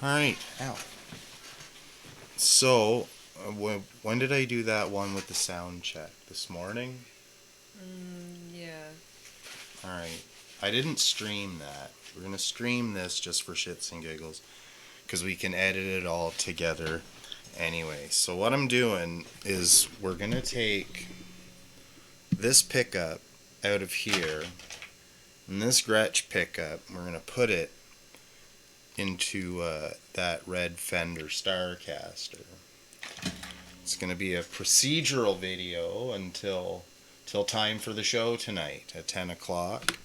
Alright, ow. So, when did I do that one with the sound check? This morning? Yeah. Alright. I didn't stream that. We're going to stream this just for shits and giggles. Because we can edit it all together anyway. So what I'm doing is we're going to take this pickup out of here. And this Gretsch pickup, we're going to put it into that red Fender Starcaster. It's going to be a procedural video until time for the show tonight at 10 o'clock.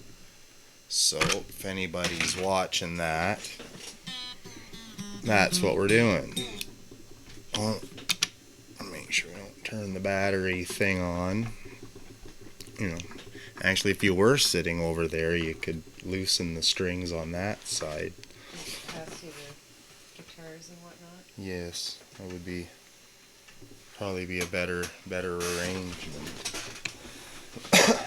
So if anybody's watching that, that's what we're doing. Well, I'll make sure we don't turn the battery thing on. You know, actually, if you were sitting over there, you could loosen the strings on that side. Pass you the guitars and whatnot. Yes, that would probably be a better arrangement.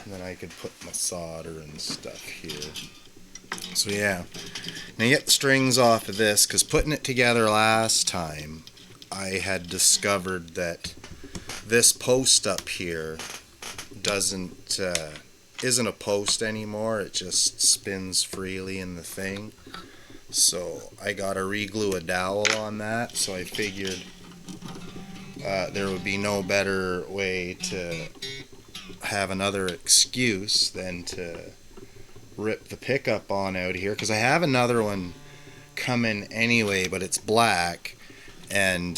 Then I could put my solder and stuff here. So yeah, now you get the strings off of this, because putting it together last time, I had discovered that this post up here isn't a post anymore. It just spins freely in the thing. So I got to reglue a dowel on that. So I figured there would be no better way to have another excuse than to rip the pickup on out here, because I have another one coming anyway, but it's black, and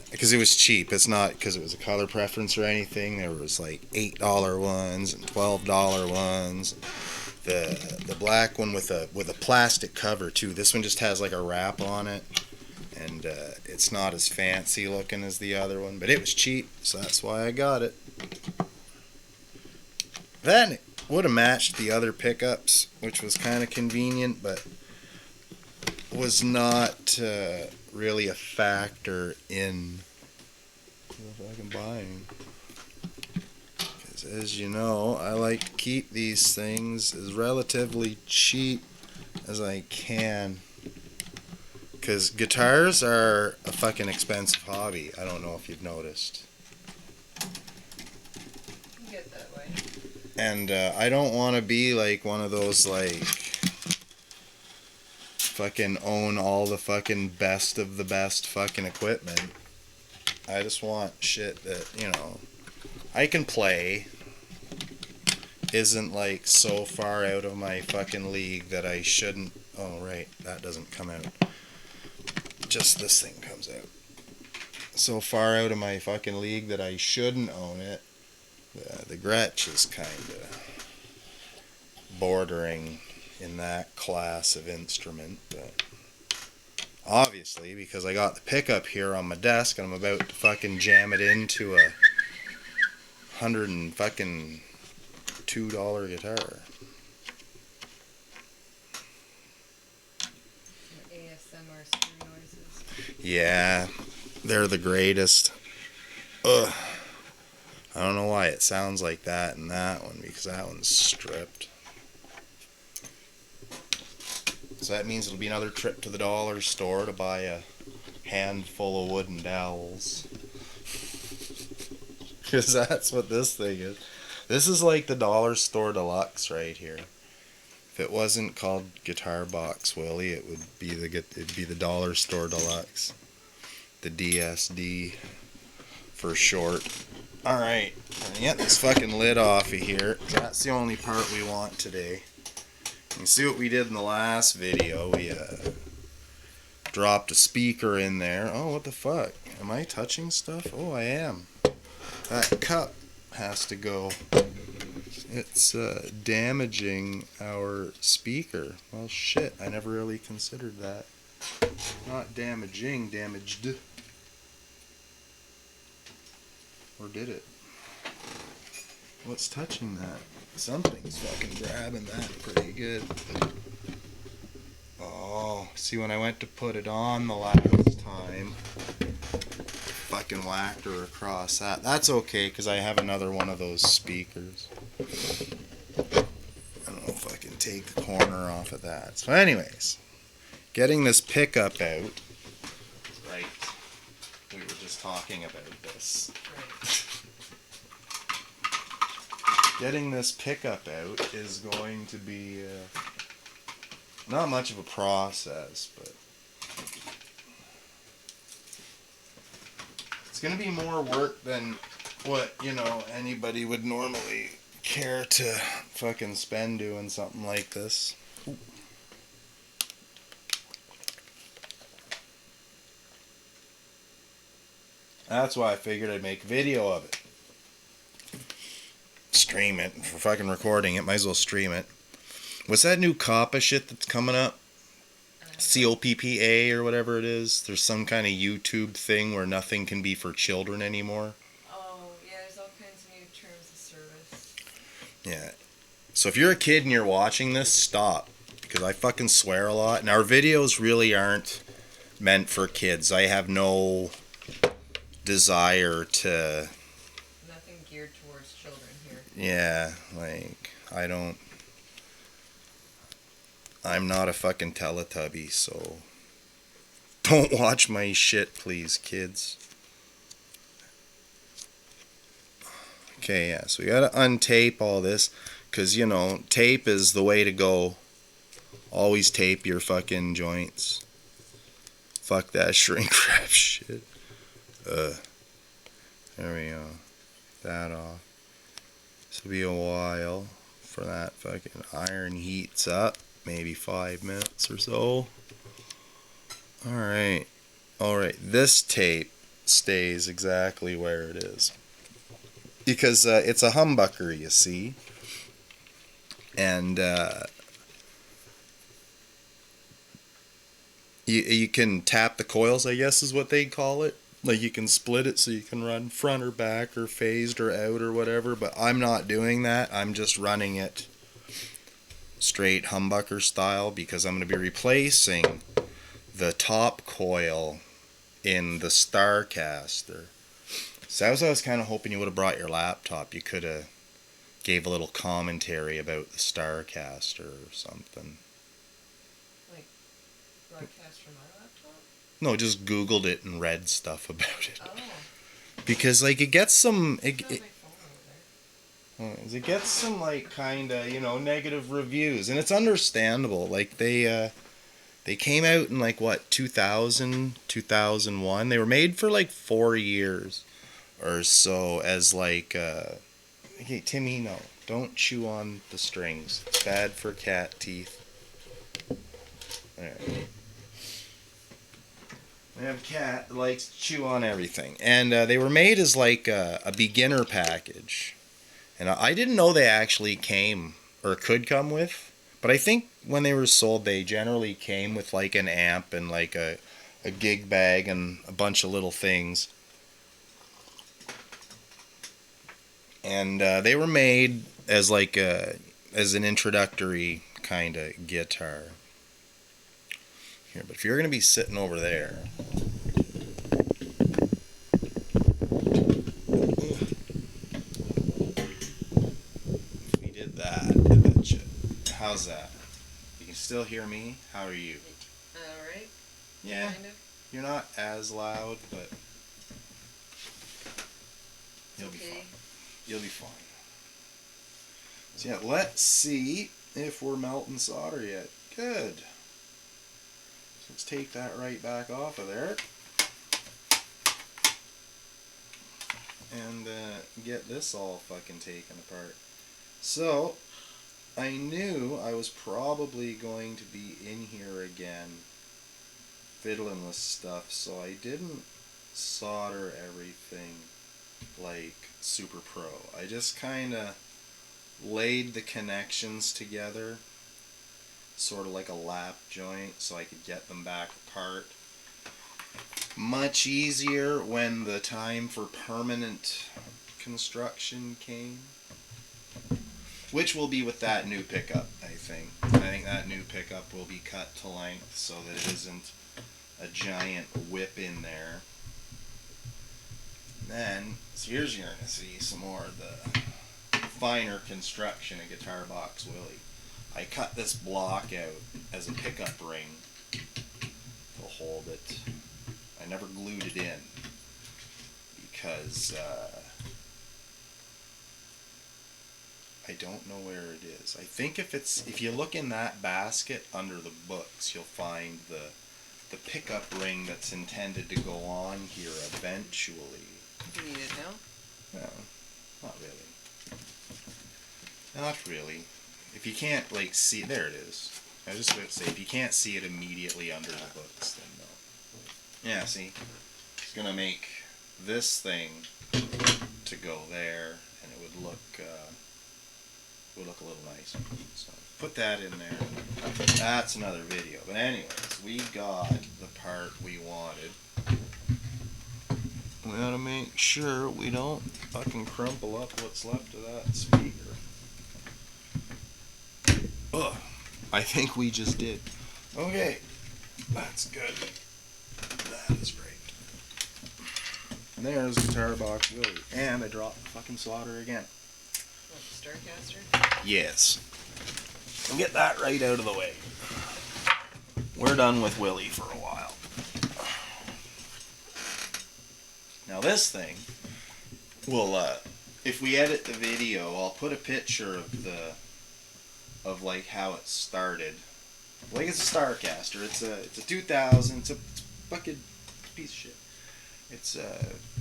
because it was cheap. It's not because it was a color preference or anything. There was like $8 ones and $12 ones. The black one with a plastic cover too. This one just has like a wrap on it, and it's not as fancy looking as the other one, but it was cheap, so that's why I got it. Then it would have matched the other pickups, which was kind of convenient, but was not really a factor in the fucking buying. Because as you know, I like to keep these things as relatively cheap as I can. Because guitars are a fucking expensive hobby. I don't know if you've noticed. Get that way. And I don't want to be like one of those like fucking own all the fucking best of the best fucking equipment. I just want shit that, I can play. Isn't like so far out of my fucking league that I shouldn't. Oh right, that doesn't come out. Just this thing comes out. So far out of my fucking league that I shouldn't own it. The Gretsch is kind of bordering in that class of instrument, but obviously because I got the pickup here on my desk and I'm about to fucking jam it into a $102 guitar. ASMR screw noises. Yeah, they're the greatest. Ugh. I don't know why it sounds like that in that one, because that one's stripped. So that means it'll be another trip to the dollar store to buy a handful of wooden dowels. Because that's what this thing is. This is like the dollar store deluxe right here. If it wasn't called Guitar Box Willie, it'd be the dollar store deluxe. The DSD for short. Alright, get this fucking lid off of here. That's the only part we want today. You can see what we did in the last video. We dropped a speaker in there. Oh, what the fuck? Am I touching stuff? Oh, I am. That cup has to go. It's damaging our speaker. Well, shit, I never really considered that. Not damaging, damaged. Or did it? What's touching that? Something's fucking grabbing that pretty good. Oh, see, when I went to put it on the last time, fucking whacked her across that. That's okay, because I have another one of those speakers. I don't know if I can take the corner off of that. So anyways, getting this pickup out. Right. We were just talking about this. Right. Getting this pickup out is going to be not much of a process, but it's going to be more work than what, anybody would normally care to fucking spend doing something like this. Ooh. That's why I figured I'd make a video of it. Stream it. For fucking recording it, might as well stream it. What's that new COPPA shit that's coming up? COPPA or whatever it is. There's some kind of YouTube thing where nothing can be for children anymore. Oh, yeah, there's all kinds of new terms of service. Yeah. So if you're a kid and you're watching this, stop. Because I fucking swear a lot. And our videos really aren't meant for kids. I have no desire to... Nothing geared towards children here. Yeah, like, I'm not a fucking Teletubby, so don't watch my shit, please, kids. Okay, yeah, so we gotta untape all this, because, tape is the way to go. Always tape your fucking joints. Fuck that shrink wrap shit. There we go. That off. This will be a while for that fucking iron heats up. Maybe 5 minutes or so. Alright. Alright, this tape stays exactly where it is. Because it's a humbucker, you see. And you can tap the coils, I guess is what they call it. Like you can split it so you can run front or back or phased or out or whatever. But I'm not doing that. I'm just running it straight humbucker style because I'm going to be replacing the top coil in the Starcaster. So I was kind of hoping you would have brought your laptop. You could have gave a little commentary about the Starcaster or something. Like, broadcast from my laptop? No, just Googled it and read stuff about it. Oh. Because, like, it gets some... It gets some, like, kind of, negative reviews. And it's understandable. Like, they came out in, like, what, 2000, 2001? They were made for, like, 4 years or so as, like, hey, Timmy, no. Don't chew on the strings. It's bad for cat teeth. Alright. I have a cat that likes to chew on everything. And they were made as, like, a beginner package. And I didn't know they actually came, or could come with, but I think when they were sold, they generally came with like an amp and like a gig bag and a bunch of little things. And they were made as like as an introductory kind of guitar. Here, but if you're going to be sitting over there... How's that? You can still hear me? How are you? Alright. Yeah. Kind of. You're not as loud, but you'll be fine. You'll be fine. So yeah, let's see if we're melting solder yet. Good. So let's take that right back off of there. And get this all fucking taken apart. So... I knew I was probably going to be in here again fiddling with stuff, so I didn't solder everything like super pro. I just kind of laid the connections together, sort of like a lap joint, so I could get them back apart. Much easier when the time for permanent construction came. Which will be with that new pickup, I think. I think that new pickup will be cut to length so that it isn't a giant whip in there. And then, so here's you're going to see some more of the finer construction of Guitar Box Willie. I cut this block out as a pickup ring hold it. I never glued it in because I don't know where it is. I think if you look in that basket under the books, you'll find the pickup ring that's intended to go on here eventually. You need it now? No, not really. Not really. If you can't see, there it is. I was just about to say, if you can't see it immediately under the books, then no. Yeah, see, it's gonna make this thing to go there, and it would look a little nicer. So put that in there. That's another video. But anyways, we got the part we wanted. We gotta make sure we don't fucking crumple up what's left of that speaker. Ugh, I think we just did. Okay, that's good. That is great. And there's Guitar Box Willie. And I dropped the fucking solder again. What, the starcaster? Yes. And get that right out of the way. We're done with Willie for a while. Now this thing will, if we edit the video, I'll put a picture of like how it started. Like it's a starcaster. It's a 2000. It's a fucking piece of shit. It's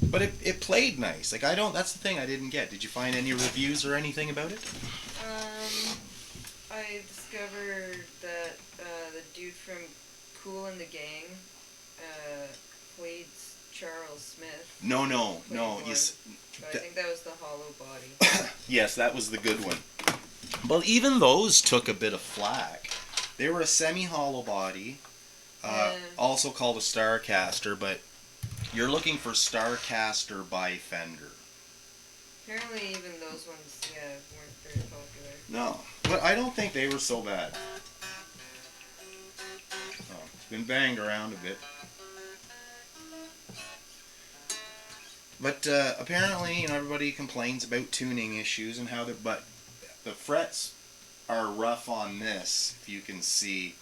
but it played nice. Like that's the thing I didn't get. Did you find any reviews or anything about it? I discovered that the dude from Kool and the Gang played Charles Smith. No. But I think that was the hollow body. Yes, that was the good one. Well, even those took a bit of flack. They were a semi-hollow body, also called a starcaster, but you're looking for starcaster by Fender. Apparently even those ones, weren't very popular. No, but I don't think they were so bad. Oh, it's been banged around a bit. But apparently, everybody complains about tuning issues and how but the frets are rough on this, if you can see,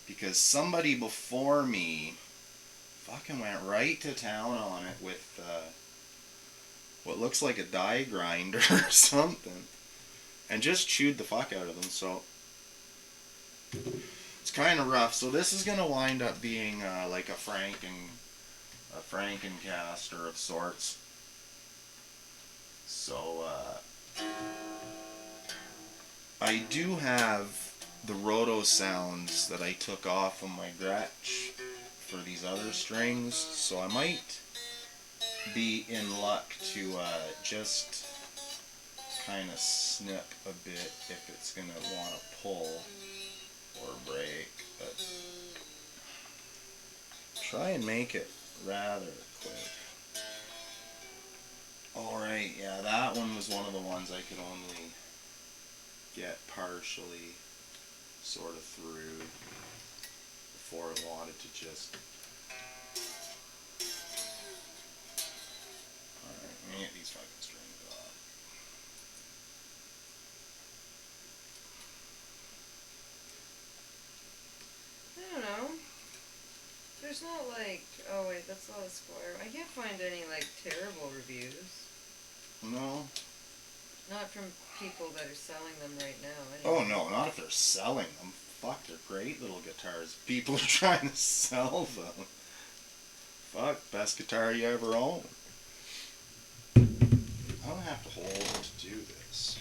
because somebody before me fucking went right to town on it with what looks like a die grinder or something, and just chewed the fuck out of them. So it's kind of rough. So this is gonna wind up being like a Frankencaster of sorts. So I do have the roto sounds that I took off of my Gretsch for these other strings, so I might be in luck to just kind of snip a bit if it's going to want to pull or break, but try and make it rather quick. Alright, yeah, that one was one of the ones I could only get partially sort of through before it wanted to just... Alright, let me get these fucking strings off. I don't know. There's not like... Oh wait, that's not a Squire. I can't find any terrible reviews. No? Not from people that are selling them right now. Oh Anyway. no, not if they're selling them. Fuck, they're great little guitars. People are trying to sell them. Fuck, best guitar you ever own. I don't have to hold to do this.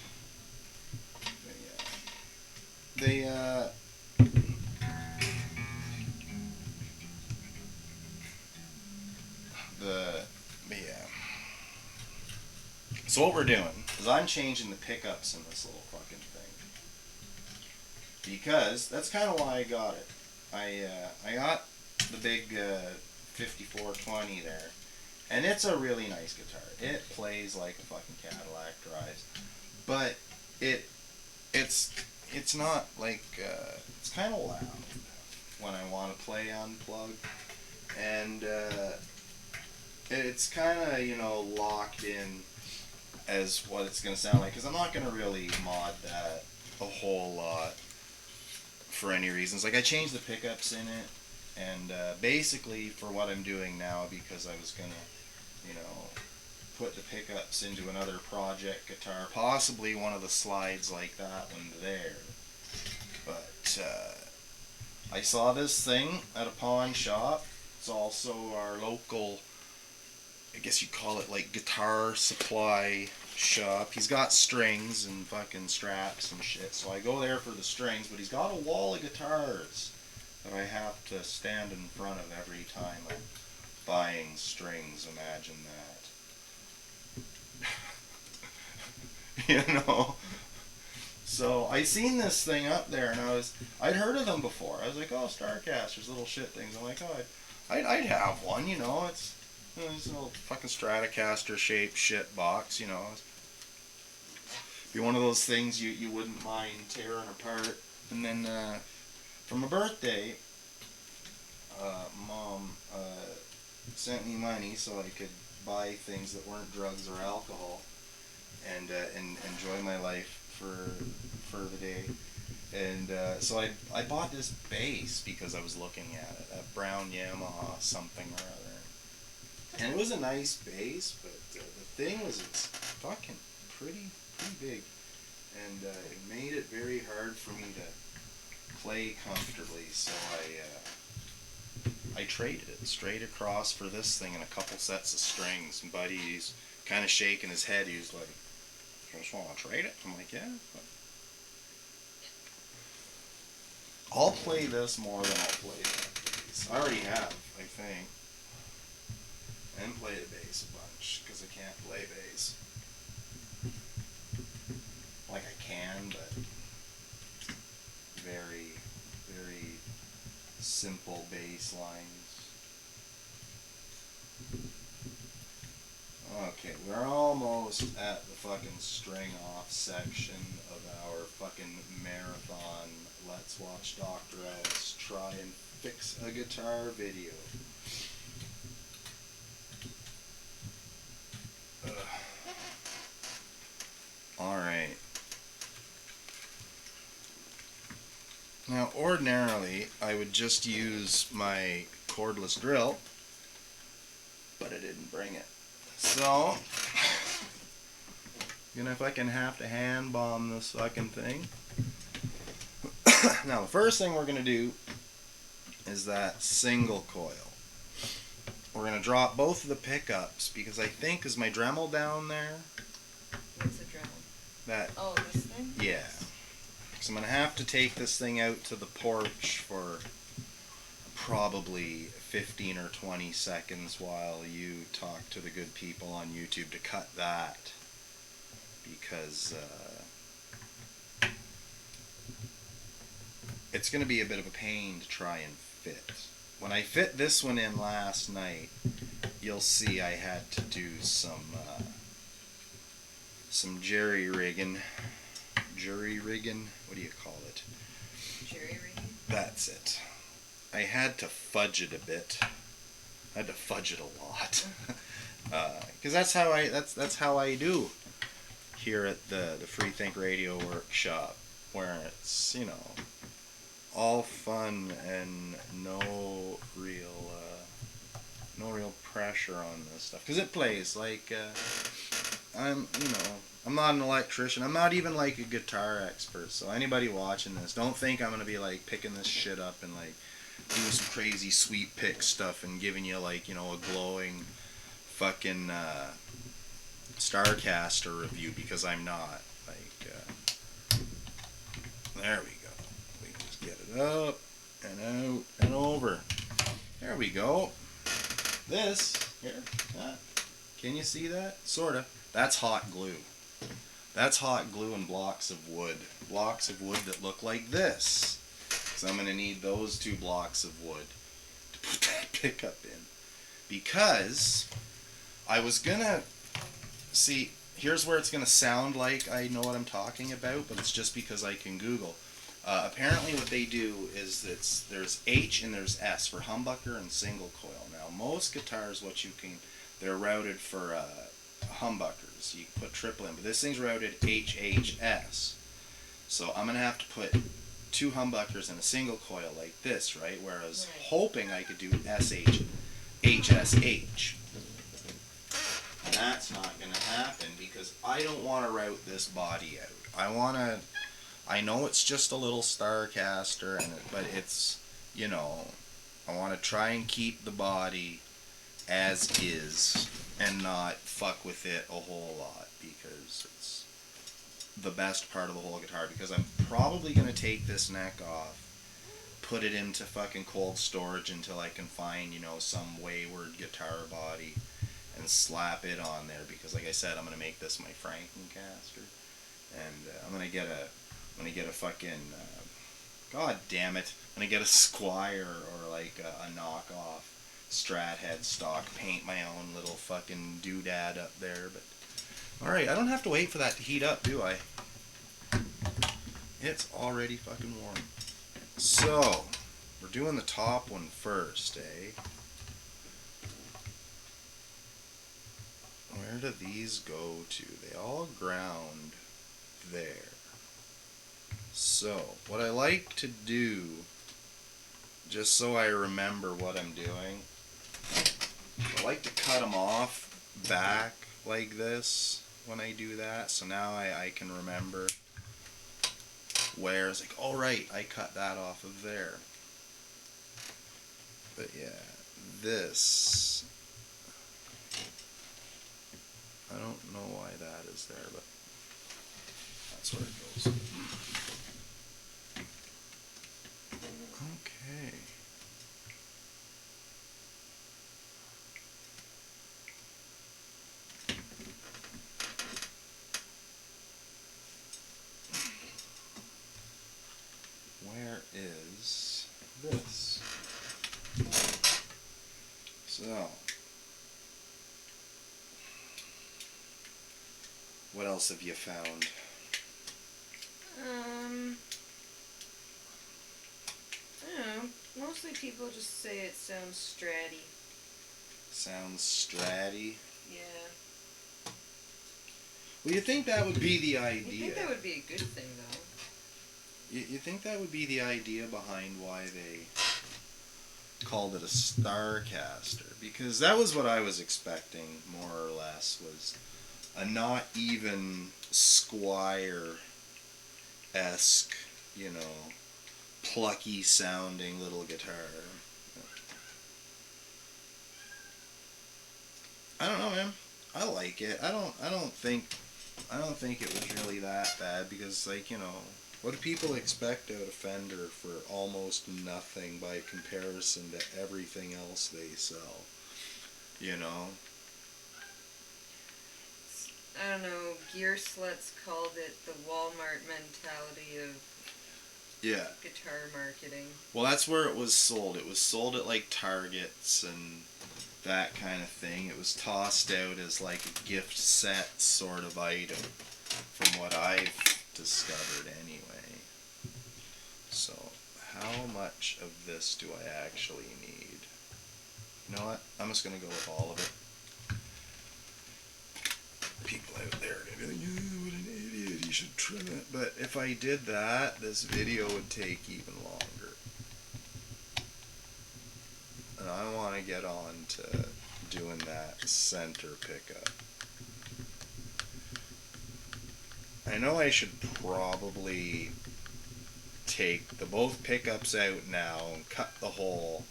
So what we're doing is I'm changing the pickups in this little fucking thing. Because that's kind of why I got it. I got the big 5420 there. And it's a really nice guitar. It plays like a fucking Cadillac drives. But it's not like, it's kind of loud when I want to play unplugged. And it's kind of, locked in as what it's going to sound like. Because I'm not going to really mod that a whole lot for any reasons. Like, I changed the pickups in it. And basically for what I'm doing now, because I was going to, you know, put the pickups into another project guitar, possibly one of the slides like that one there. But I saw this thing at a pawn shop. It's also our local, I guess you'd call it like guitar supply shop. He's got strings and fucking straps and shit, so I go there for the strings, but he's got a wall of guitars that I have to stand in front of every time I'm buying strings. Imagine that. You know? So I seen this thing up there, and I'd heard of them before. I was like, oh, Starcasters, little shit things. I'm like, oh, I'd have one, you know. It's a little fucking Stratocaster shaped shit box, you know. Be one of those things you wouldn't mind tearing apart. And then for my birthday, Mom sent me money so I could buy things that weren't drugs or alcohol, and enjoy my life for the day. And so I bought this bass because I was looking at it, a brown Yamaha something or other. And it was a nice bass, but the thing was, it's fucking pretty big. And it made it very hard for me to play comfortably, so I traded it straight across for this thing and a couple sets of strings. And Buddy's kind of shaking his head. He was like, "You just want to trade it?" I'm like, "Yeah." But I'll play this more than I'll play that bass. I already have, I think. And play the bass a bunch, because I can't play bass. Like I can, but very simple bass lines. Okay, we're almost at the fucking string off section of our fucking marathon. Let's watch Dr. Ellis try and fix a guitar video. Alright. Now, ordinarily, I would just use my cordless drill, but I didn't bring it. So, you know, if I can have to hand bomb this fucking thing. Now, the first thing we're going to do is that single coil. We're going to drop both of the pickups, because I think, is my Dremel down there? What's a Dremel? That. Oh, this thing? Yeah. So I'm going to have to take this thing out to the porch for probably 15 or 20 seconds while you talk to the good people on YouTube to cut that, because it's going to be a bit of a pain to try and fit. When I fit this one in last night, you'll see I had to do some jury-rigging, what do you call it? Jury-rigging? That's it. I had to fudge it a bit. I had to fudge it a lot. Because that's how I do here at the Free Think Radio Workshop, where it's, you know, all fun and no real pressure on this stuff, because it plays like I'm not an electrician. I'm not even like a guitar expert. So anybody watching this, don't think I'm gonna be like picking this shit up and like doing some crazy sweet pick stuff and giving you like, you know, a glowing fucking Starcaster review, because I'm not. Like there we go. We can just get it up and out and over. There we go. This here, can you see that? Sorta. That's hot glue. That's hot glue and blocks of wood. Blocks of wood that look like this. So I'm going to need those two blocks of wood to put that pickup in. Because I was going to... See, here's where it's going to sound like I know what I'm talking about, but it's just because I can Google. Apparently what they do is there's H and there's S for humbucker and single coil. Now most guitars, they're routed for humbuckers. You put triple in, but this thing's routed HHS. So I'm going to have to put 2 humbuckers and a single coil like this, right? Where I was Right. hoping I could do HSH. And that's not going to happen because I don't want to route this body out. I know it's just a little starcaster, but it's, you know, I want to try and keep the body as is and not fuck with it a whole lot because it's the best part of the whole guitar, because I'm probably going to take this neck off, put it into fucking cold storage until I can find, you know, some wayward guitar body and slap it on there, because like I said, I'm going to make this my Frankencaster, and I'm going to get a fucking god damn it, I'm going to get a Squire or like a knockoff Strat headstock, paint my own little fucking doodad up there. But alright, I don't have to wait for that to heat up, do I? It's already fucking warm. So, we're doing the top one first, eh? Where do these go to? They all ground there. So, what I like to do, just so I remember what I'm doing, I like to cut them off back like this when I do that. So now I can remember where it's like, oh right, I cut that off of there. But yeah, this, I don't know why that is there, but that's where it goes. Okay. Where is this? So, what else have you found? I don't know. Mostly people just say it sounds stratty. Sounds stratty. Yeah. Well, you think that would be the You idea. think that would be a good thing, though? You think that would be the idea behind why they called it a starcaster? Because that was what I was expecting, more or less, was a not even Squire-esque, you know, plucky sounding little guitar. I don't know, man. I like it. I don't think it was really that bad, because, like, you know, what do people expect out of Fender for almost nothing by comparison to everything else they sell? You know? I don't know. Gear Sluts called it the Walmart mentality of Yeah. guitar marketing. Well, that's where it was sold. It was sold at, like, Targets and that kind of thing. It was tossed out as, like, a gift set sort of item, from what I've discovered anyway. So, how much of this do I actually need? You know what? I'm just going to go with all of it. People out there are going to be like, oh, what an idiot, you should trim it. But if I did that, this video would take even longer. And I want to get on to doing that center pickup. I know I should probably take the both pickups out now and cut the hole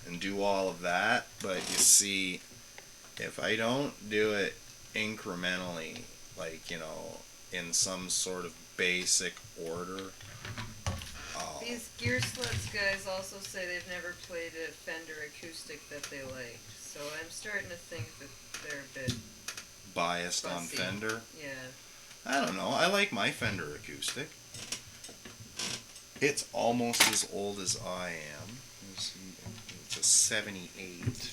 and do all of that, but you see, if I don't do it incrementally, like, you know, in some sort of basic order, These Gear Sluts guys also say they've never played a Fender acoustic that they liked, so I'm starting to think that they're a bit biased on fussy. Fender. Yeah. I don't know. I like my Fender acoustic. It's almost as old as I am. Let's see. It's a 78.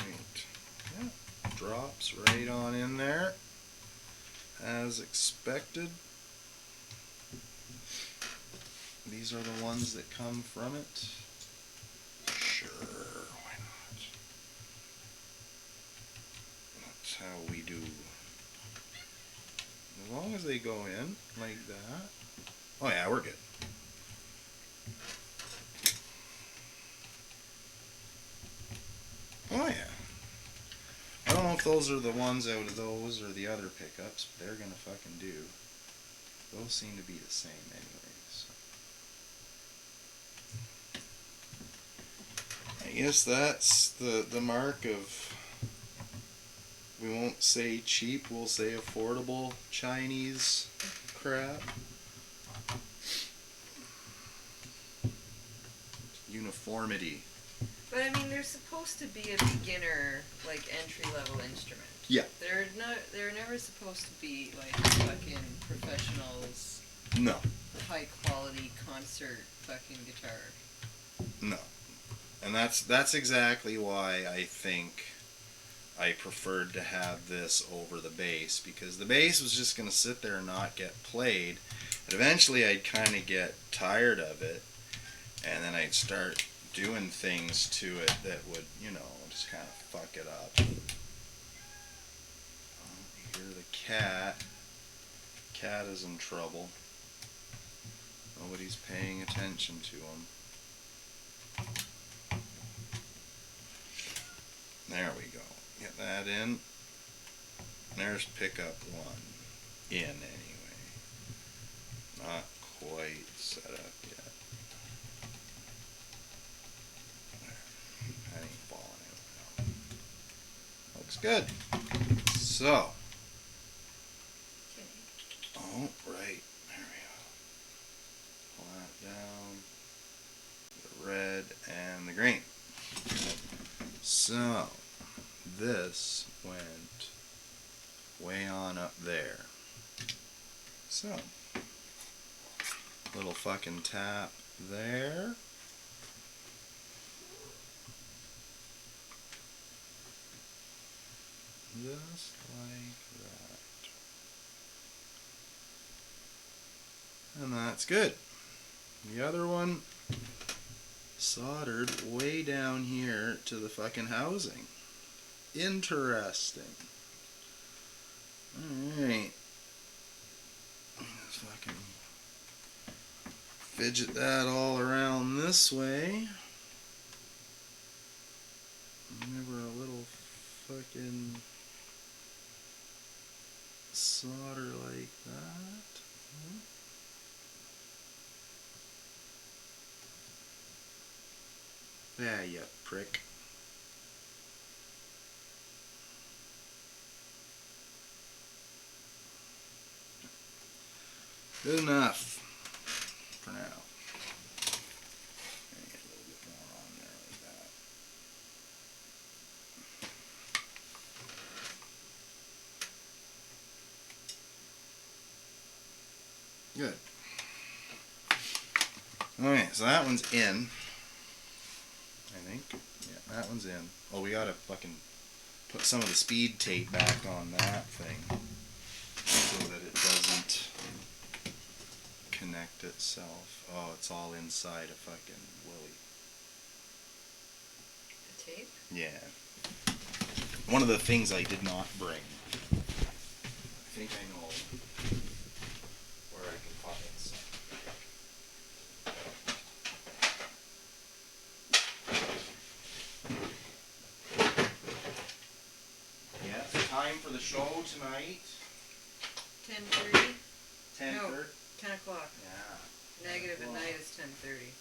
Alright. Yeah. Drops right on in there, as expected. These are the ones that come from it. Sure, why not? That's how we do. As long as they go in like that. Oh yeah, we're good. Oh yeah. I don't know if those are the ones out of those or the other pickups, but they're gonna fucking do. Those seem to be the same anyways. I guess that's the mark of, we won't say cheap, we'll say affordable Chinese crap. Uniformity. But I mean, they're supposed to be a beginner, like entry-level instrument. Yeah. They're not. They're never supposed to be like fucking professionals. No. High-quality concert fucking guitar. No. And that's exactly why I think I preferred to have this over the bass, because the bass was just going to sit there and not get played. And eventually I'd kind of get tired of it, and then I'd start doing things to it that would, you know, just kind of fuck it up. Oh, you hear the cat. Cat is in trouble. Nobody's paying attention to him. There we go. Get that in. There's pickup 1 in anyway. Not quite set up yet. There. That ain't falling out now. Looks good. So. Oh, right. There we go. Pull that down. The red and the green. So, this went way on up there. So, little fucking tap there. Just like that. And that's good. The other one soldered way down here to the fucking housing. Interesting. Alright. Let's fucking fidget that all around this way. Remember a little fucking solder like that. Yeah, you prick. Good enough for now. Get a little bit more on there like that. Good. Alright, so that one's in. I think. Yeah, that one's in. Oh, we gotta fucking put some of the speed tape back on that thing so that it doesn't connect itself. Oh, it's all inside a fucking willy. The tape? Yeah. One of the things I did not bring. I think I know where I can find some. Yeah, it's time for the show tonight. 10:30? 10:30? No, 10 o'clock. Yeah. Negative at night is 10:30.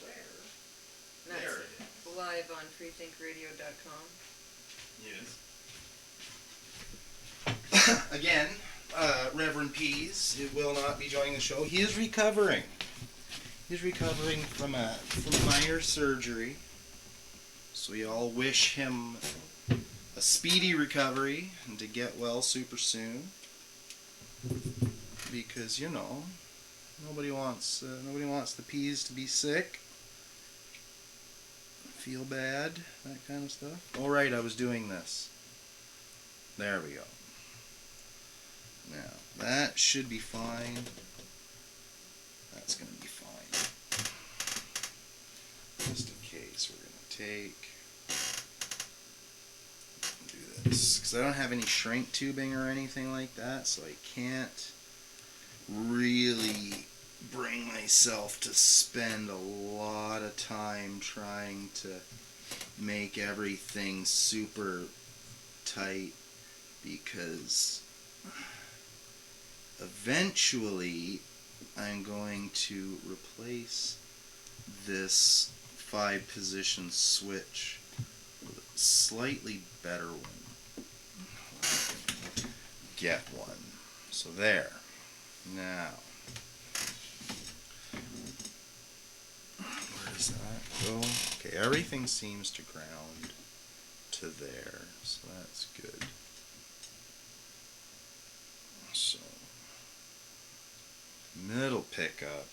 Where? That's There it is. live on freethinkradio.com. Yes. Again, Reverend Pease will not be joining the show. He is recovering. He's recovering from a minor surgery. So we all wish him a speedy recovery and to get well super soon. Because, you know, nobody wants the Pease to be sick, feel bad, that kind of stuff. All right, I was doing this. There we go. Now, that should be fine. That's going to be fine. Just in case, we're going to take, do this, because I don't have any shrink tubing or anything like that, so I can't really bring myself to spend a lot of time trying to make everything super tight, because eventually I'm going to replace this 5-position switch with a slightly better one. Get one. So there. Now, where does that go? Okay, everything seems to ground to there, so that's good. So, middle pickup,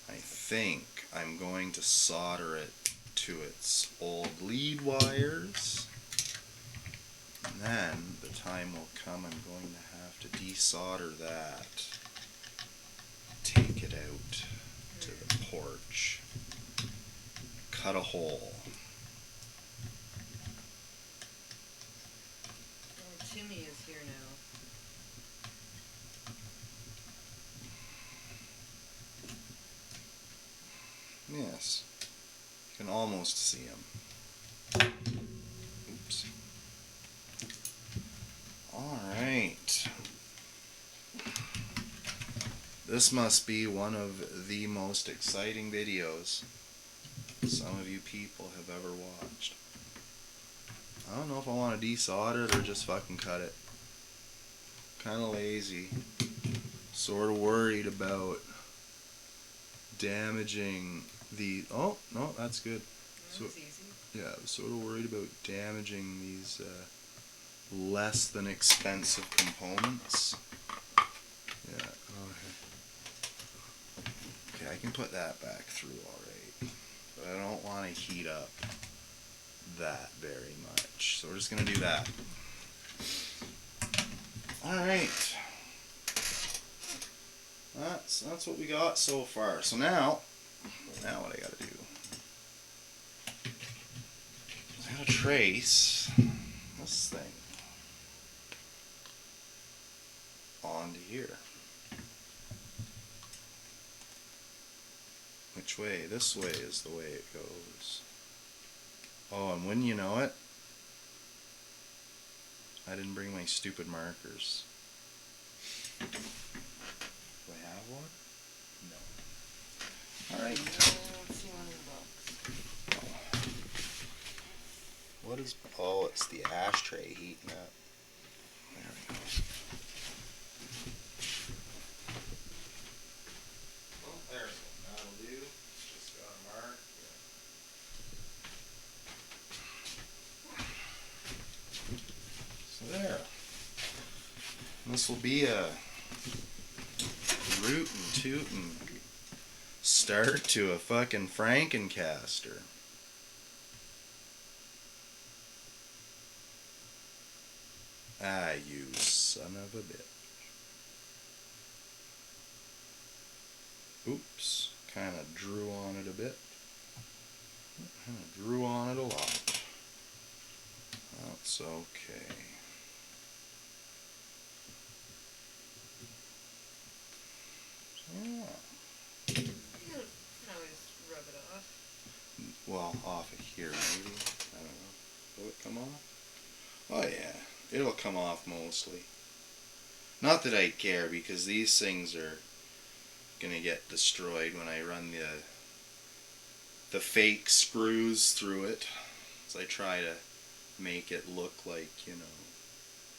I think I'm going to solder it to its old lead wires, and then the time will come I'm going to have to desolder that, take it out to the porch, cut a hole. Oh, Timmy is here now. Yes, you can almost see him. Oops. Alright. This must be one of the most exciting videos some of you people have ever watched. I don't know if I want to desolder it or just fucking cut it. Kinda lazy. Sort of worried about damaging the... Oh, no, that's good. That was easy. Yeah, I was sort of worried about damaging these less than expensive components. Yeah, okay. Okay, I can put that back through alright. But I don't want to heat up that very much. So we're just going to do that. Alright. That's what we got so far. So now what I got to do, I got to trace this thing onto here. Which way? This way is the way it goes. Oh, and wouldn't you know it, I didn't bring my stupid markers. Do I have one? No. Alright. Let's see one in the box. What is... Oh, it's the ashtray heating up. There we go. Oh, there we go. That'll do. Just got a mark. Yeah. So there. This will be a rootin' tootin' start to a fucking Frankencaster. Ah, you son of a bitch. Oops, kind of drew on it a bit. Kind of drew on it a lot. That's okay. Yeah. You can always rub it off. Well, off of here maybe. I don't know. Will it come off? Oh yeah, it'll come off mostly. Not that I care, because these things are gonna get destroyed when I run the fake screws through it. So I try to make it look like, you know,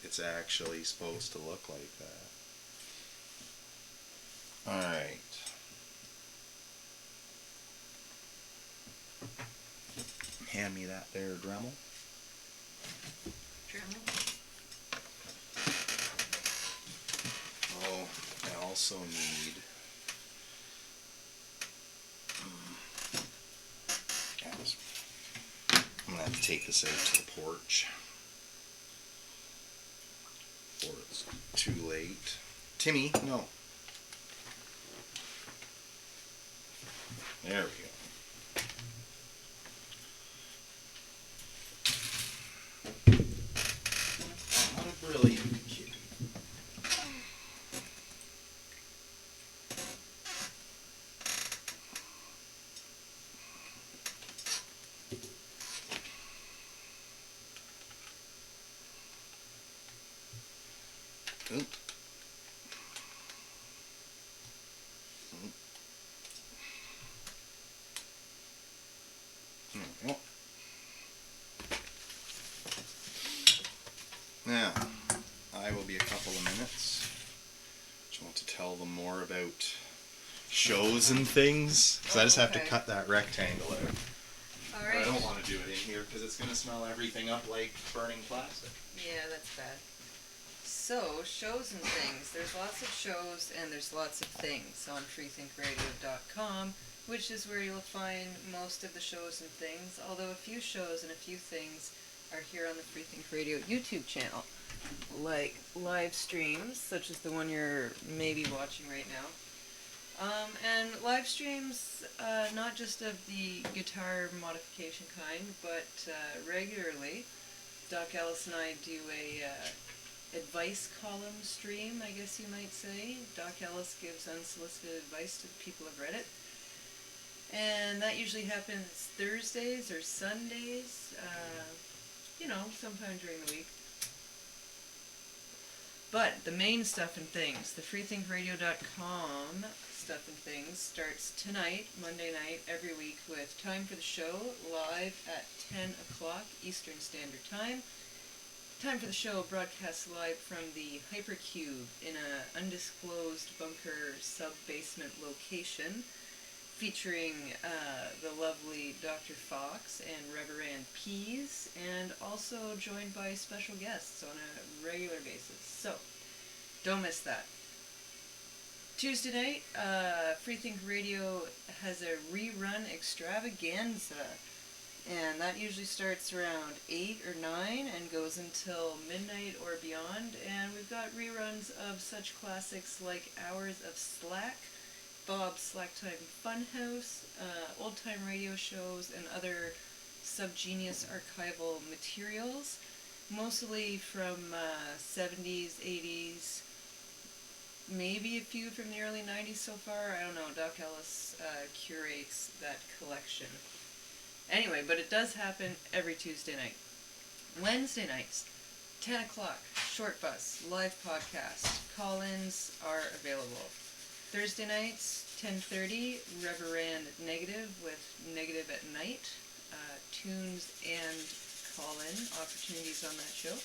it's actually supposed to look like that. Alright. Hand me that there Dremel. Oh, I also need gas. I'm gonna have to take this out to the porch before it's too late. Timmy, no. There we go. about shows and things, because I just have to Okay. cut that rectangle out. All But I right. don't want to do it in here because it's going to smell everything up like burning plastic. Yeah, that's bad. So, shows and things. There's lots of shows and there's lots of things on freethinkradio.com, which is where you'll find most of the shows and things, although a few shows and a few things are here on the Freethink Radio YouTube channel, like live streams, such as the one you're maybe watching right now. And live streams, not just of the guitar modification kind, but regularly. Doc Ellis and I do a advice column stream, I guess you might say. Doc Ellis gives unsolicited advice to the people of Reddit. And that usually happens Thursdays or Sundays, sometime during the week. But the main stuff and things, the freethinkradio.com stuff and things, starts tonight, Monday night, every week with Time for the Show, live at 10 o'clock Eastern Standard Time. Time for the Show broadcasts live from the Hypercube in an undisclosed bunker sub-basement location, featuring the lovely Dr. Fox and Reverend Pease, and also joined by special guests on a regular basis. So, don't miss that. Tuesday night, Freethink Radio has a rerun extravaganza, and that usually starts around 8 or 9 and goes until midnight or beyond, and we've got reruns of such classics like Hours of Slack, Bob's Slacktime Funhouse, old-time radio shows, and other subgenius archival materials, mostly from 70s, 80s, maybe a few from the early 90s so far. I don't know. Doc Ellis curates that collection. Anyway, but it does happen every Tuesday night. Wednesday nights, 10 o'clock, Short Bus, live podcast. Call-ins are available. Thursday nights, 10:30, Reverend Negative with Negative at Night. Tunes and call-in opportunities on that show.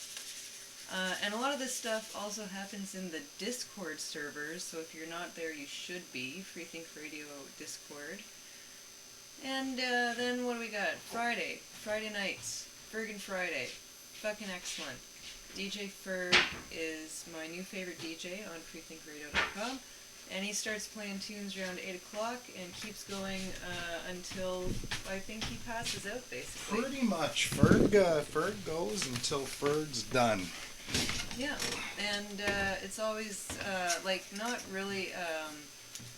And a lot of this stuff also happens in the Discord servers, so if you're not there, you should be. Freethink Radio Discord. And then what do we got? Friday nights, Ferg Friday. Fucking excellent. DJ Ferg is my new favorite DJ on freethinkradio.com. And he starts playing tunes around 8 o'clock and keeps going until I think he passes out, basically. Pretty much. Ferg goes until Ferg's done. Yeah, and it's always, not really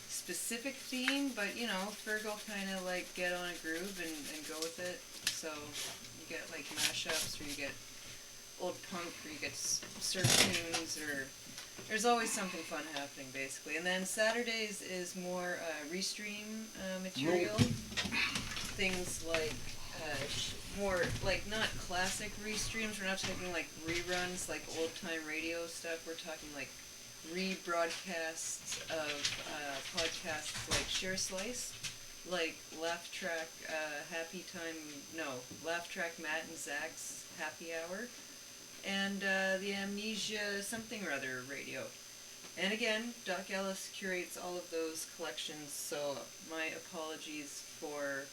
specific theme, but, Ferg will kind of, get on a groove and go with it. So you get, mashups, or you get old punk, or you get surf tunes, or... There's always something fun happening, basically. And then Saturdays is more restream material. Things like more, not classic restreams. We're not talking, reruns, old-time radio stuff. We're talking, rebroadcasts of podcasts like Share Slice, like Laugh Track Laugh Track Matt and Zach's Happy Hour, and the Amnesia something or other radio. And again, Doc Ellis curates all of those collections, so my apologies for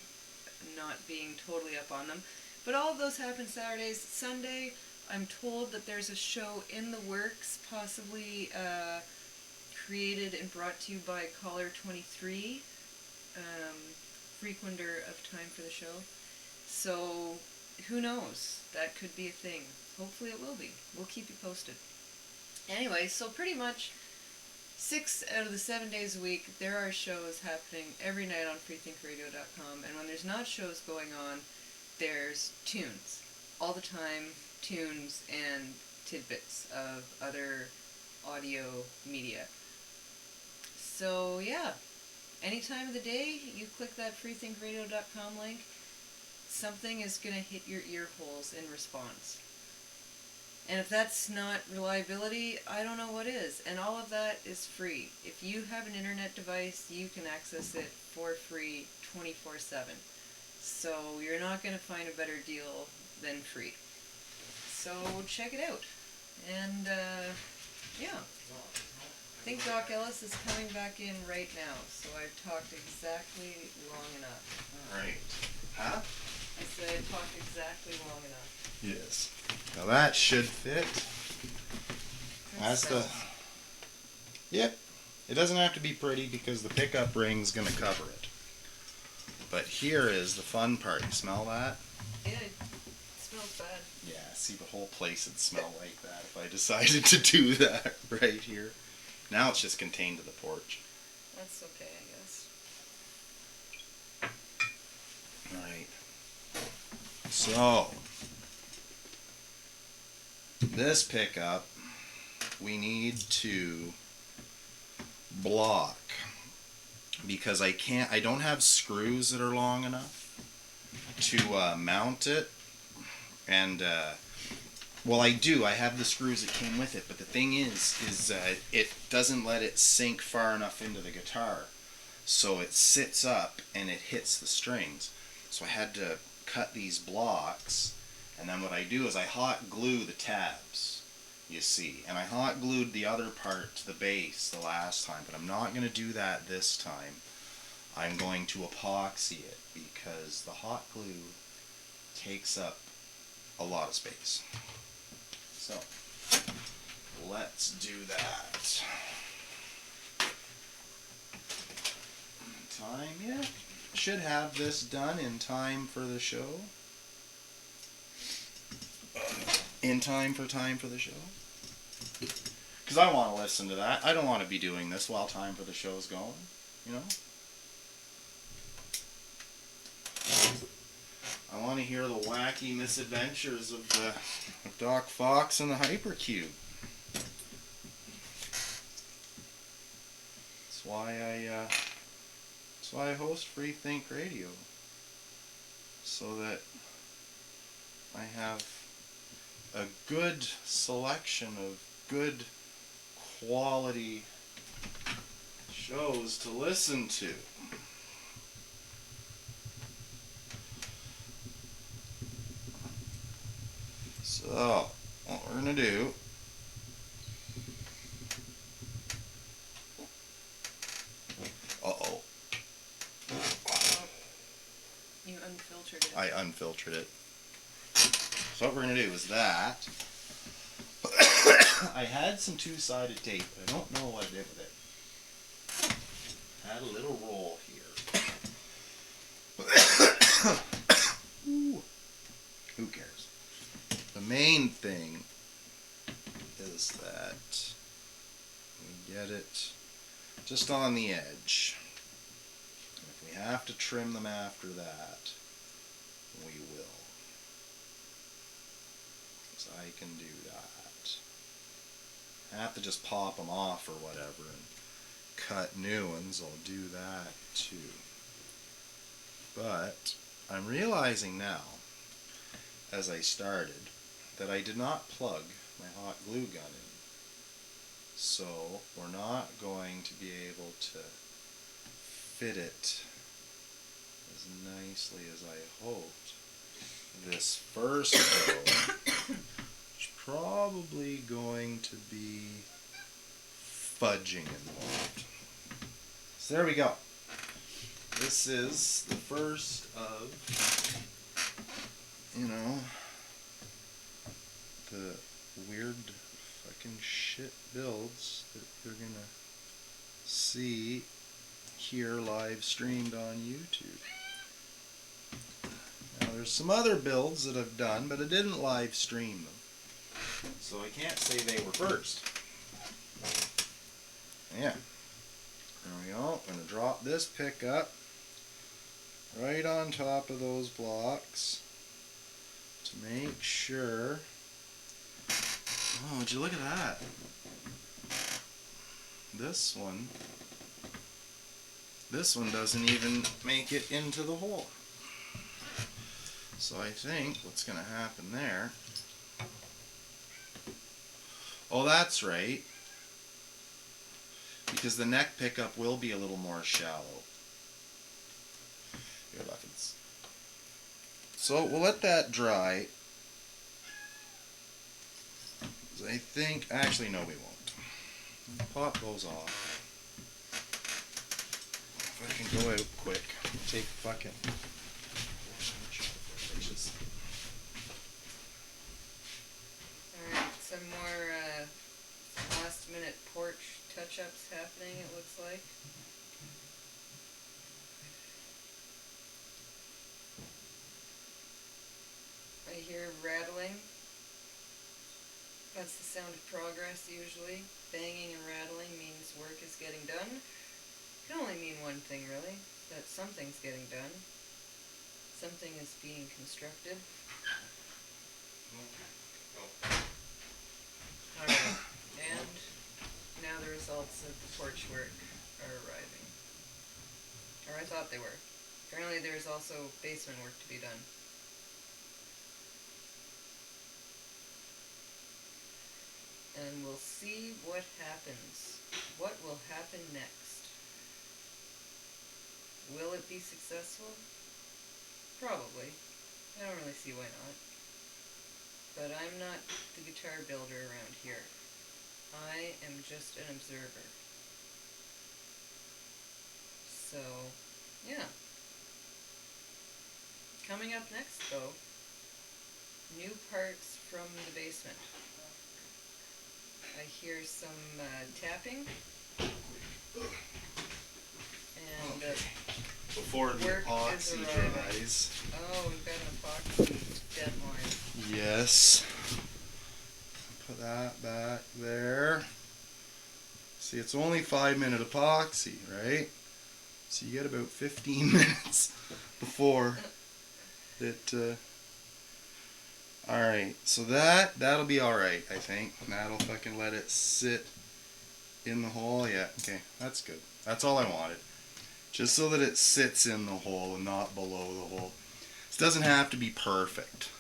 not being totally up on them. But all of those happen Saturdays. Sunday, I'm told that there's a show in the works, possibly created and brought to you by Caller 23, frequenter of Time for the Show. So, who knows? That could be a thing. Hopefully it will be. We'll keep you posted. Anyway, so pretty much 6 out of the 7 days a week, there are shows happening every night on freethinkradio.com, and when there's not shows going on, there's tunes. All the time, tunes and tidbits of other audio media. So, yeah. Any time of the day, you click that freethinkradio.com link, something is going to hit your ear holes in response. And if that's not reliability, I don't know what is. And all of that is free. If you have an internet device, you can access it for free 24/7. So you're not going to find a better deal than free. So check it out. And, yeah. think Doc Ellis is coming back in right now, so I've talked exactly long enough. Alright. Huh? I said I've talked exactly long enough. Yes. Now that should fit. That's the... Yep. It doesn't have to be pretty because the pickup ring's going to cover it. But here is the fun part. You smell that? Yeah, it smells bad. Yeah, see, the whole place would smell like that if I decided to do that right here. Now it's just contained to the porch. That's okay, I guess. Right. So, this pickup we need to block because I don't have screws that are long enough to mount it. And well, I do. I have the screws that came with it, but the thing is it doesn't let it sink far enough into the guitar, so it sits up and it hits the strings. So I had to cut these blocks, and then what I do is I hot glue the tabs, you see, and I hot glued the other part to the base the last time, but I'm not going to do that this time. I'm going to epoxy it because the hot glue takes up a lot of space. So, let's do that. Time yet? Should have this done in time for the show. In time for the show. Because I want to listen to that. I don't want to be doing this while time for the show's going, you know? I want to hear the wacky misadventures of Doc Fox and the Hypercube. That's why I host Free Think Radio, so that I have a good selection of good quality shows to listen to. So, what we're going to do, uh-oh, You unfiltered it. I unfiltered it. So what we're going to do is that, I had some two-sided tape, but I don't know what I did with it. Had a little roll here. Ooh. Who cares? The main thing is that we get it just on the edge. And if we have to trim them after that, we will. Because I can do that. I have to just pop them off or whatever and cut new ones. I'll do that too. But I'm realizing now, as I started, that I did not plug my hot glue gun in. So we're not going to be able to fit it as nicely as I hoped. This first go is probably going to be fudging involved. So there we go. This is the first of, you know, the weird fucking shit builds that you're gonna see here live streamed on YouTube. Now there's some other builds that I've done, but I didn't live stream them, so I can't say they were first. Yeah, there we go. I'm gonna drop this pickup right on top of those blocks to make sure. Oh, would you look at that? This one doesn't even make it into the hole. So I think what's going to happen there... Oh, that's right. Because the neck pickup will be a little more shallow. Here, look, it's... So we'll let that dry. I think... Actually, no, we won't. Pop those off. If I can go out quick, take fucking. Alright, some more last minute porch touch-ups happening, it looks like. I hear rattling. That's the sound of progress usually. Banging and rattling means work is getting done. It can only mean one thing really, that something's getting done. Something is being constructed. Alright, and now the results of the porch work are arriving. Or I thought they were. Apparently there's also basement work to be done. And we'll see what happens. What will happen next? Will it be successful? Probably. I don't really see why not. But I'm not the guitar builder around here. I am just an observer. So, yeah. Coming up next, though, new parts from the basement. I hear some tapping. And before the epoxy dries. Oh, we've got an epoxy deadline. Yes. Put that back there. See, it's only 5-minute epoxy, right? So you get about 15 minutes before it. Alright, so that'll be alright, I think. That'll fucking let it sit in the hole. Yeah, okay, that's good. That's all I wanted. Just so that it sits in the hole and not below the hole. This doesn't have to be perfect.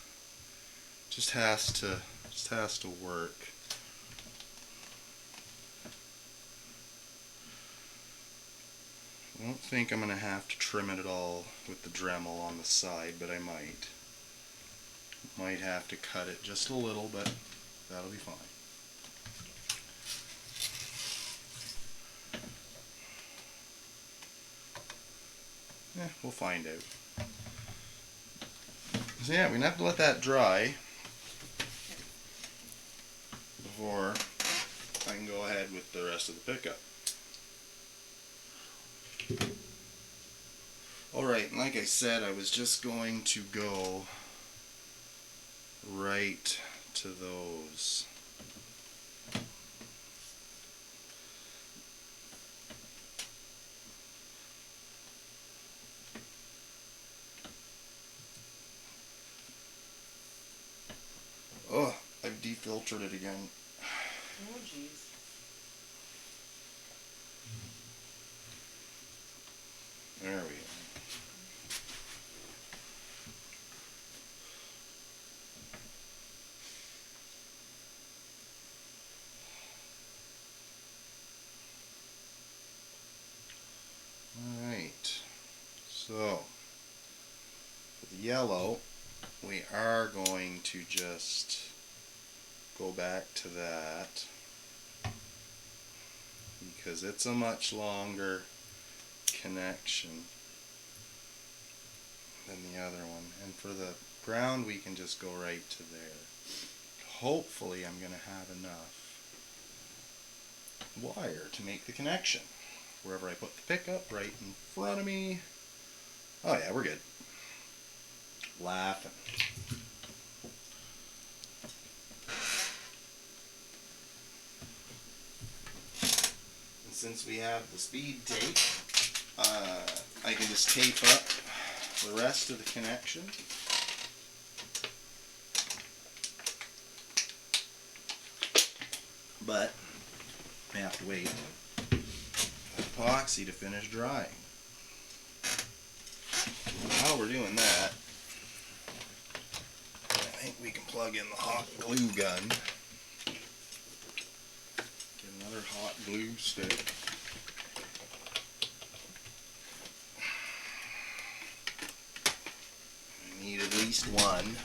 Just has to work. I don't think I'm gonna have to trim it at all with the Dremel on the side, but I might. Might have to cut it just a little, but that'll be fine. Yeah, we'll find out. So yeah, we're gonna have to let that dry before I can go ahead with the rest of the pickup. Alright, like I said, I was just going to go right to those. Oh, I've defiltered it again. Oh, jeez. There we go. Alright, so for the yellow, we are going to just go back to that because it's a much longer connection than the other one. And for the ground, we can just go right to there. Hopefully I'm going to have enough wire to make the connection. Wherever I put the pickup, right in front of me. Oh yeah, we're good. Laughing. And since we have the speed tape, I can just tape up the rest of the connection. But I have to wait for the epoxy to finish drying. While we're doing that, I think we can plug in the hot glue gun. Get another hot glue stick. I need at least one.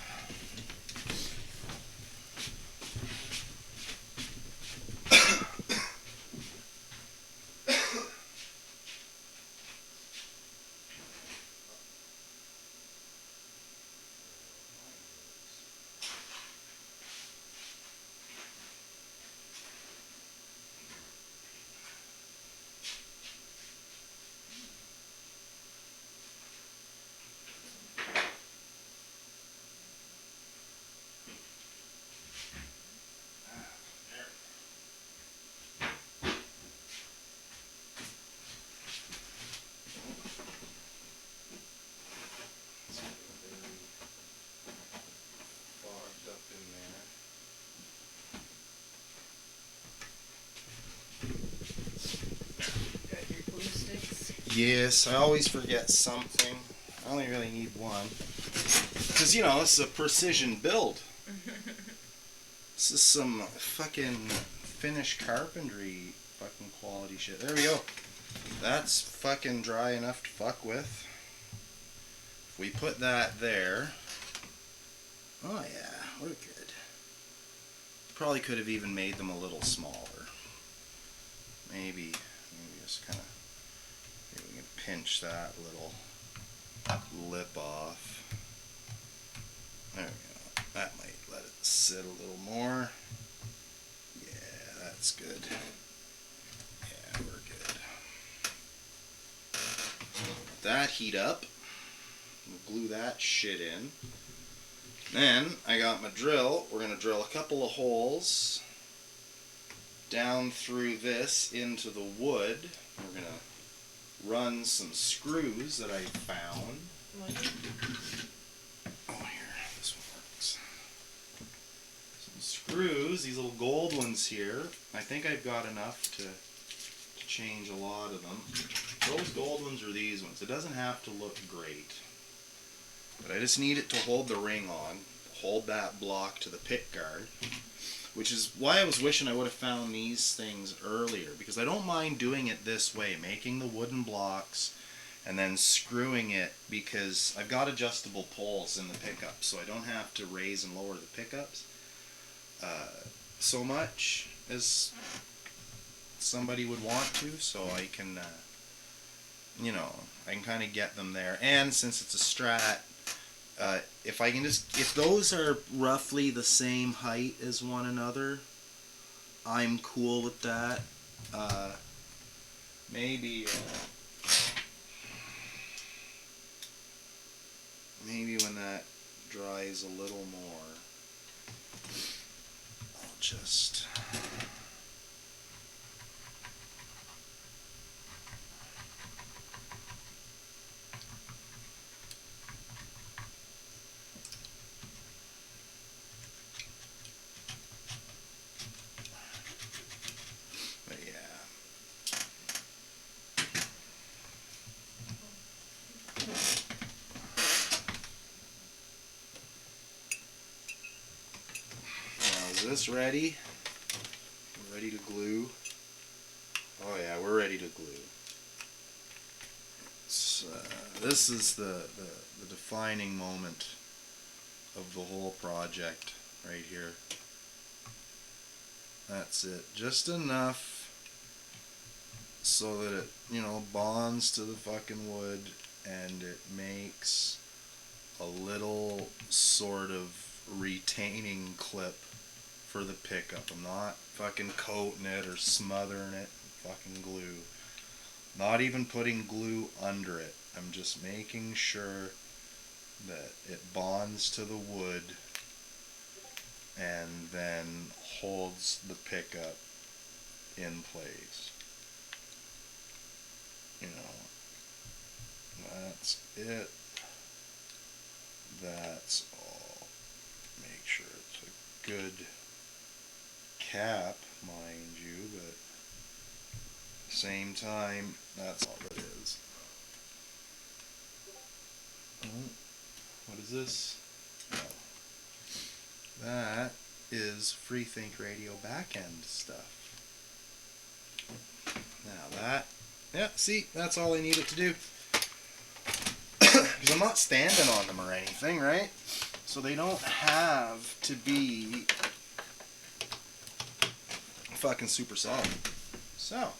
Yes, I always forget something. I only really need one. Because, you know, this is a precision build. This is some fucking Finnish carpentry fucking quality shit. There we go. That's fucking dry enough to fuck with. If we put that there. Oh yeah, we're good. Probably could have even made them a little smaller. Maybe just kind of, maybe we can pinch that little lip off. There we go. That might let it sit a little more. Yeah, that's good. Yeah, we're good. Let that heat up. We'll glue that shit in. Then I got my drill. We're going to drill a couple of holes down through this into the wood. We're going to run some screws that I found. Oh, here, this one works. Some screws, these little gold ones here. I think I've got enough to change a lot of them. Those gold ones or these ones. It doesn't have to look great. But I just need it to hold the ring on, hold that block to the pick guard, which is why I was wishing I would have found these things earlier, because I don't mind doing it this way, making the wooden blocks and then screwing it, because I've got adjustable poles in the pickup, so I don't have to raise and lower the pickups so much as somebody would want to, so I can, you know, I can kind of get them there. And since it's a Strat, if I can just, if those are roughly the same height as one another, I'm cool with that. Maybe when that dries a little more, I'll just... But yeah. Now, is this ready? We're ready to glue. Oh yeah, we're ready to glue. This is the defining moment of the whole project right here. That's it. Just enough so that it, you know, bonds to the fucking wood and it makes a little sort of retaining clip for the pickup. I'm not fucking coating it or smothering it with fucking glue. Not even putting glue under it. I'm just making sure that it bonds to the wood and then holds the pickup in place. You know, that's it. That's all. Make sure it's a good cap, mind you, but at the same time, that's all it is. Oh, what is this? Oh. That is FreeThink Radio backend stuff. Now that, yeah, see, that's all I need it to do. Because I'm not standing on them or anything, right? So they don't have to be fucking super solid. So,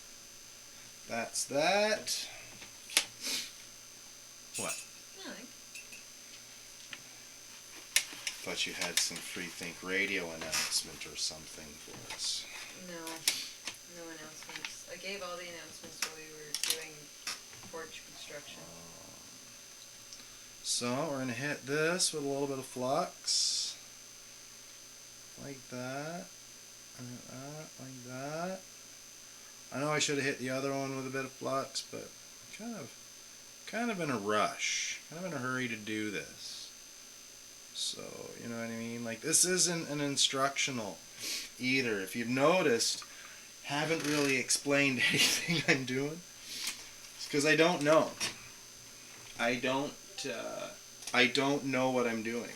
that's that. What? Nothing. Thought you had some FreeThink Radio announcement or something for us. No announcements. I gave all the announcements while we were doing porch construction. So we're gonna hit this with a little bit of flux, like that, like that. I know I should have hit the other one with a bit of flux, but kind of in a rush, kind of in a hurry to do this. So, you know what I mean? Like, this isn't an instructional either. If you've noticed, haven't really explained anything I'm doing. Because I don't know. I don't know what I'm doing.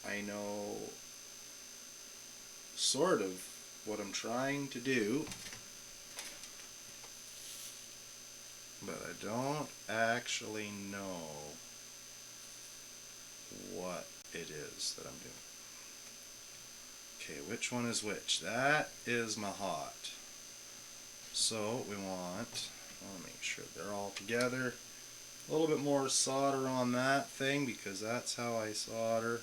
I know sort of what I'm trying to do, but I don't actually know what it is that I'm doing. Okay, which one is which? That is my hot. So we want, I want to make sure they're all together. A little bit more solder on that thing because that's how I solder.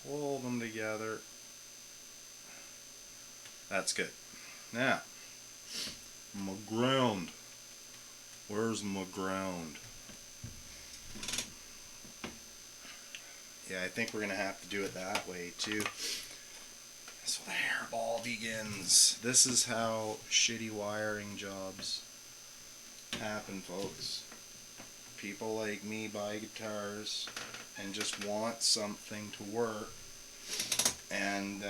Hold them together. That's good. Now, my ground. Where's my ground? Yeah, I think we're going to have to do it that way too. So the hairball begins. This is how shitty wiring jobs happen, folks. People like me buy guitars and just want something to work, and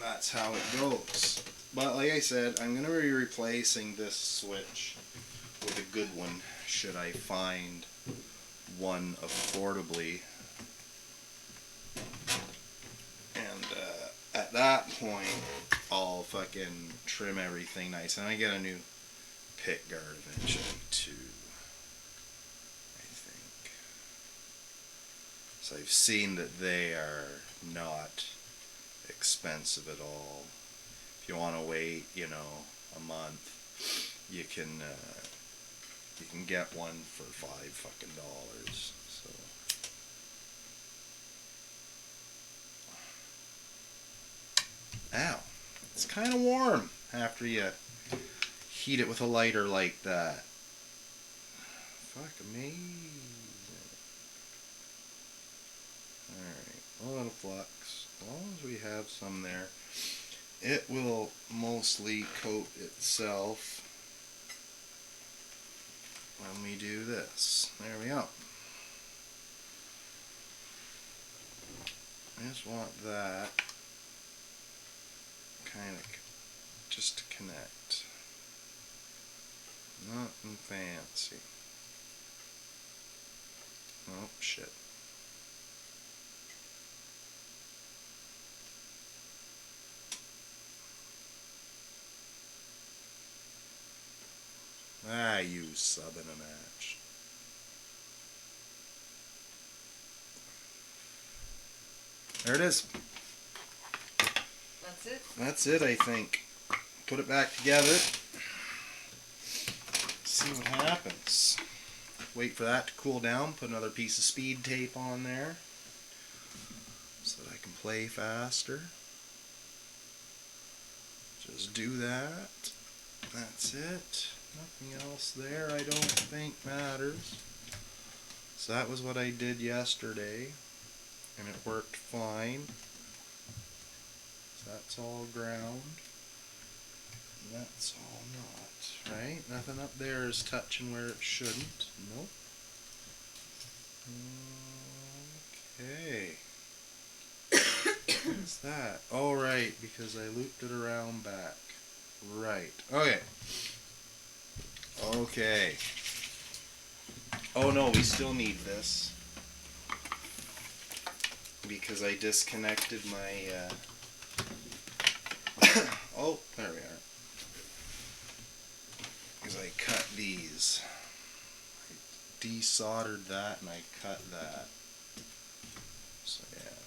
that's how it goes. But like I said, I'm going to be replacing this switch with a good one should I find one affordably. And at that point, I'll fucking trim everything nice. And I get a new pick guard eventually too, I think. So I've seen that they are not expensive at all. If you want to wait, a month, you can get one for $5. So ow, it's kind of warm after you heat it with a lighter like that. Fuck, amazing. Alright, a little flux. As long as we have some there, it will mostly coat itself when we do this. There we go. I just want that kind of just to connect. Nothing fancy. Oh, shit. You sub in a match. There it is. That's it? That's it, I think. Put it back together. See what happens. Wait for that to cool down. Put another piece of speed tape on there so that I can play faster. Just do that. That's it. Nothing else there I don't think matters. So that was what I did yesterday, and it worked fine. So that's all ground. And that's all not, right? Nothing up there is touching where it shouldn't. Nope. Okay. What's that? Oh, right, because I looped it around back. Right. Okay. Okay. Oh no, we still need this. Because I disconnected my, oh, there we are. Because I cut these. I desoldered that and I cut that. So yeah.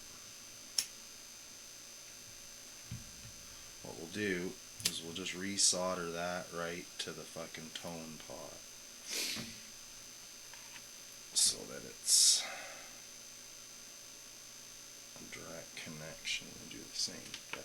What we'll do is we'll just resolder that right to the fucking tone pot. So that it's a direct connection. We'll do the same with that.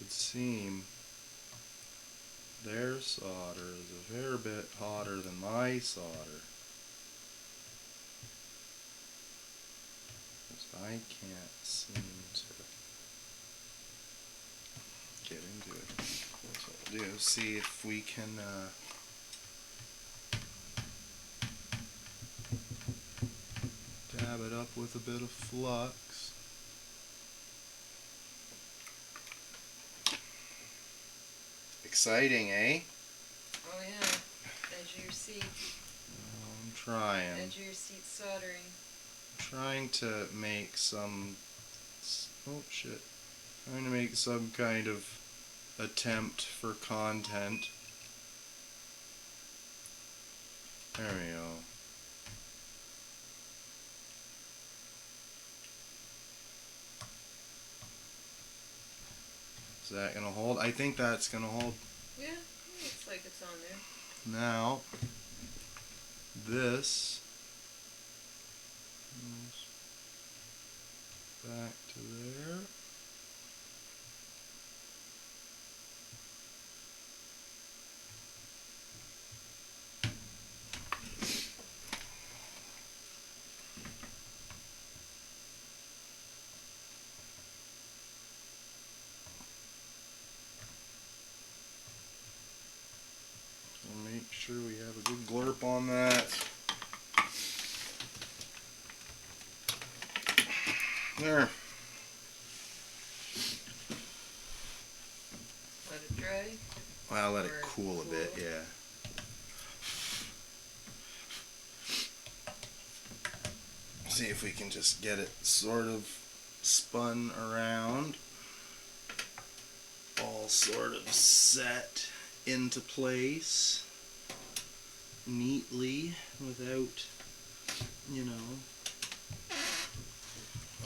would seem their solder is a fair bit hotter than my solder. Because I can't seem to get into it. That's what we'll do. See if we can dab it up with a bit of flux. Exciting, eh? Oh yeah, edge of your seat. I'm trying. Edge of your seat soldering. Trying to make some. Oh shit. Trying to make some kind of attempt for content. There we go. Is that gonna hold? I think that's gonna hold. Yeah, looks like it's on there. Now, this goes back to there. So make sure we have a good glurp on that. There. Let it dry. Well, let it Or cool a bit, yeah. See if we can just get it sort of spun around. All sort of set into place neatly without, you know.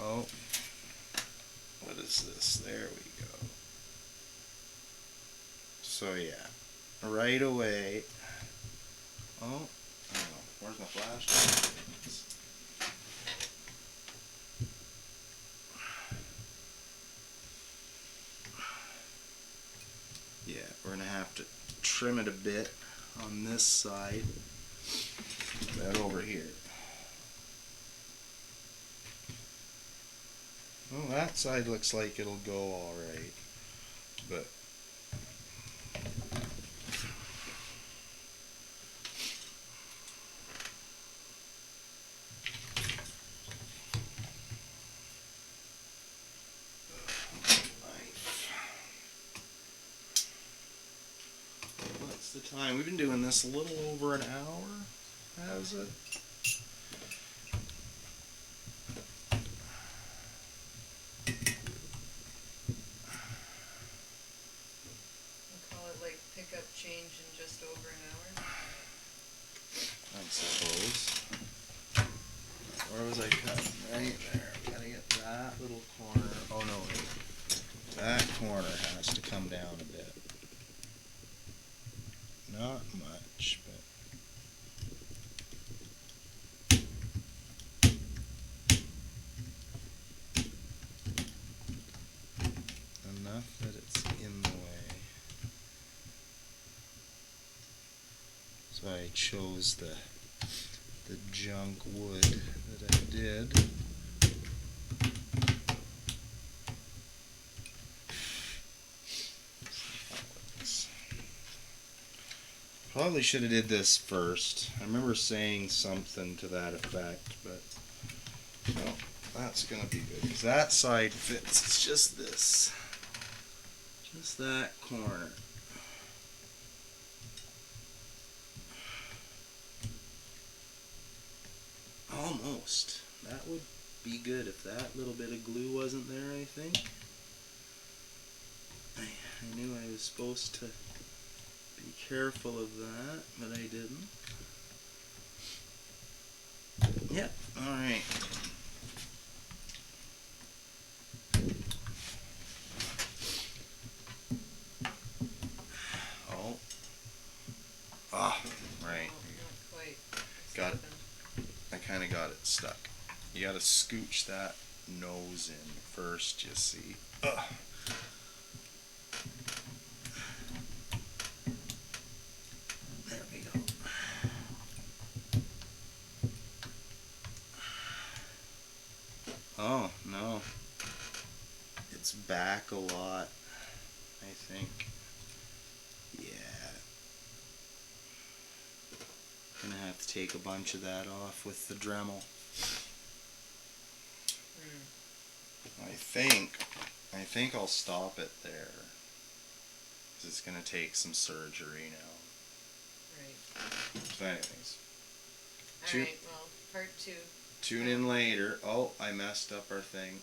Oh, what is this? There we go. So yeah, right away. Oh, I don't know. Where's my flashlight? Yeah, we're gonna have to trim it a bit on this side. That over here. Well, that side looks like it'll go all right, but what's the time? We've been doing this a little over an hour, has it? We'll call it like pickup change in just over an hour. I suppose. Where was I cutting? Right there. Gotta get that little corner. Oh no, wait. That corner has to come down a bit. Not much, but enough that it's in the way. So I chose the junk wood that I did. Probably should have did this first. I remember saying something to that effect, but no, that's gonna be good because that side fits. It's just this, just that corner. Almost. That would be good if that little bit of glue wasn't there, I think. I knew I was supposed to be careful of that, but I didn't. Yep, alright. Oh. Ah, right. Not quite. Got it. I kind of got it stuck. You got to scooch that nose in first, you see. Ugh. it's back a lot, I think. Yeah. Gonna have to take a bunch of that off with the Dremel. I think I'll stop it there. 'Cause it's gonna take some surgery now. Right. So anyways. Alright, well, part 2. Tune in later. Oh, I messed up our thing.